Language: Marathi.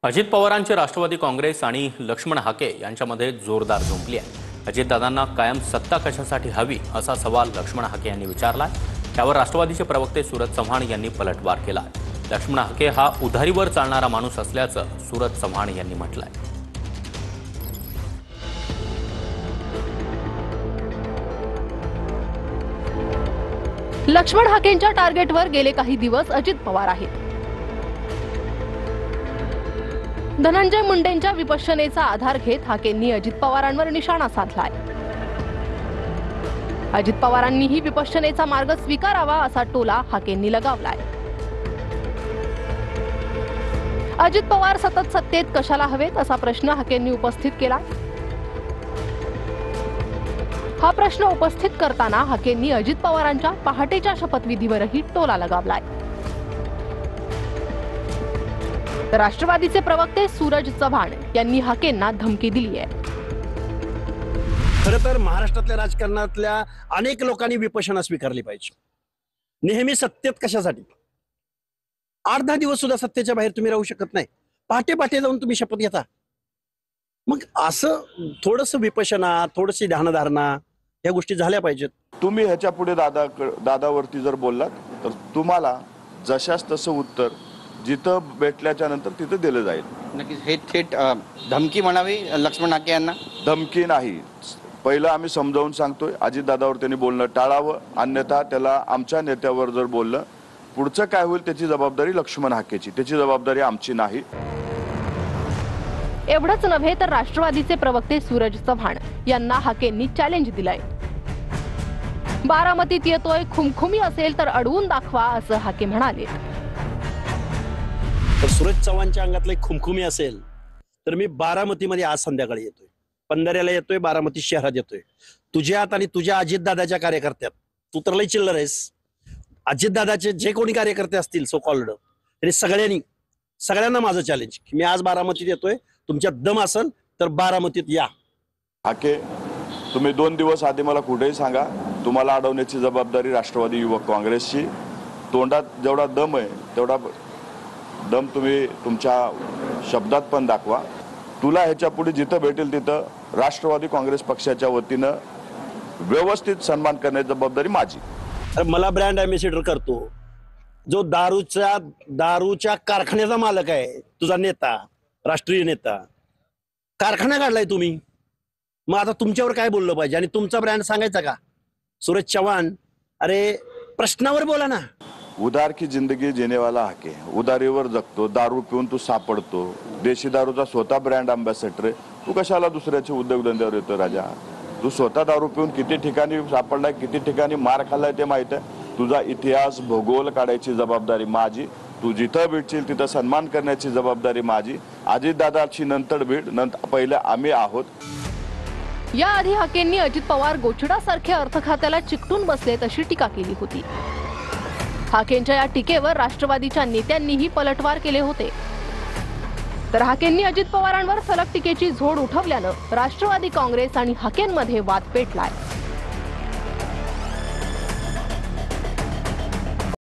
अजित पवारांचे राष्ट्रवादी काँग्रेस आणि लक्ष्मण हाके यांच्यामध्ये जोरदार झुंपली आहे। अजितदादांना कायम सत्ता कशासाठी हवी असा सवाल लक्ष्मण हाके यांनी विचारलाय। त्यावर राष्ट्रवादीचे प्रवक्ते सूरज चव्हाण यांनी पलटवार केला। लक्ष्मण हाके हा उधारीवर चालणारा माणूस असल्याचं सूरज चव्हाण यांनी म्हटलंय। लक्ष्मण हाकेंच्या टार्गेटवर गेले काही दिवस अजित पवार आहेत। धनंजय मुंडेंच्या विपश्यनेचा आधार घेत हाकेंनी अजित पवारांवर निशाणा साधलाय। अजित पवारांनीही विपश्यनेचा मार्ग स्वीकारावा असा टोला हाकेंनी लगावलाय। अजित पवार सतत सत्तेत कशाला हवेत असा प्रश्न हाकेंनी उपस्थित केला। हा प्रश्न उपस्थित करताना हाकेंनी अजित पवारांच्या पहाटेच्या शपथविधीवरही टोला लगावलाय। राष्ट्रवादीचे प्रवक्ते सूरज चव्हाण यांनी हाकेंना धमकी दिली आहे। खरं तर महाराष्ट्रातल्या राजकारणातल्या अनेक लोकांनी विपश्यना स्वीकारली पाहिजे। नेहमी सत्तेत कशासाठी? 8-10 दिवस सुद्धा सत्तेच्या बाहेर तुम्ही राहू शकत नाही। पहाटे पहाटे जाऊन तुम्ही शपथ घेता। मग असं थोडंसं विपश्यना, थोडीशी ध्यानधारणा या गोष्टी झाल्या पाहिजेत। तुम्ही ह्याच्या पुढे दादावरती जर बोललात तर तुम्हाला जशास तसं उत्तर जिथं भेटल्याच्या नंतर तिथं दिलं जाईल। नक्कीच हे थेट धमकी म्हणावी लक्ष्मण हाके यांना? धमकी नाही, पहिलं आम्ही समजावून सांगतोय अजितदादावर त्यांनी बोलणं टाळावं, अन्यथा त्याला आमच्या नेत्यावर जर बोललं पुढचं काय होईल त्याची जबाबदारी लक्ष्मण हाकेची, त्याची जबाबदारी आमची नाही। एवढंच नव्हे तर राष्ट्रवादीचे प्रवक्ते सूरज चव्हाण यांना हाकेंनी चॅलेंज दिलंय। बारामतीत येतोय, खुमखुमी असेल तर अडवून दाखवा असं हाके म्हणाले। तर सूरज चव्हाणच्या अंगातले खुमखुमी असेल तर मी बारामतीमध्ये आज संध्याकाळी येतोय, पंधऱ्याला येतोय, बारामती शहरात येतोय। तुझ्यात आणि तुझ्या अजितदादाच्या कार्यकर्त्यात तू तर लई चिल्लर आहेस। अजितदादाचे जे कोणी कार्यकर्ते असतील सो कॉल्ड तरी सगळ्यांना माझं चॅलेंज की मी आज बारामतीत येतोय, तुमच्यात दम असेल तर बारामतीत या। हाके तुम्ही 2 दिवस आधी मला कुठेही सांगा, तुम्हाला अडवण्याची जबाबदारी राष्ट्रवादी युवक काँग्रेसची। तोंडात जेवढा दम आहे तेवढा दम तुम्ही तुमच्या शब्दात पण दाखवा। तुला ह्याच्या पुढे जिथं भेटेल तिथं राष्ट्रवादी काँग्रेस पक्षाच्या वतीनं व्यवस्थित सन्मान करण्याची जबाबदारी माझी। मला ब्रँड अँबॅसेडर करतो जो दारूच्या कारखान्याचा मालक आहे, तुझा नेता, राष्ट्रीय नेता, कारखाना काढलाय तुम्ही। मग आता तुमच्यावर काय बोललं पाहिजे आणि तुमचा ब्रँड सांगायचा का? सूरज चव्हाण, अरे प्रश्नावर बोला ना। उधार की जिंदगी जीने वाला हाके, उधारीवर जगतो, दारू पिऊन तू सापडतो, देशी दारूचा स्वतः ब्रँड अँबॅसेडर आहे, तू कशाला दुसऱ्याच्या उद्योगधंद्यावर येतो राजा? तू स्वतः दारू पिऊन किती ठिकाणी सापडलाय, किती ठिकाणी मार खाल्लाय ते माहित आहे। तुझा इतिहास भूगोल काढायची जबाबदारी माझी, तू जिथं भेटशील तिथं सन्मान करण्याची जबाबदारी माझी। अजितदादाची नंतर भेट, नंतर पहिले आम्ही आहोत। याआधी हाकेंनी अजित पवार गोचिडासारखे अर्थ खात्याला चिकटून बसलेत अशी टीका केली होती। हाकेंच्या या टीकेवर राष्ट्रवादीच्या नेत्यांनीही पलटवार केले होते। तर हाकेंनी अजित पवारांवर सलग टीकेची झोड उठवल्यानं राष्ट्रवादी काँग्रेस आणि हाकेंमध्ये वाद पेटलाय।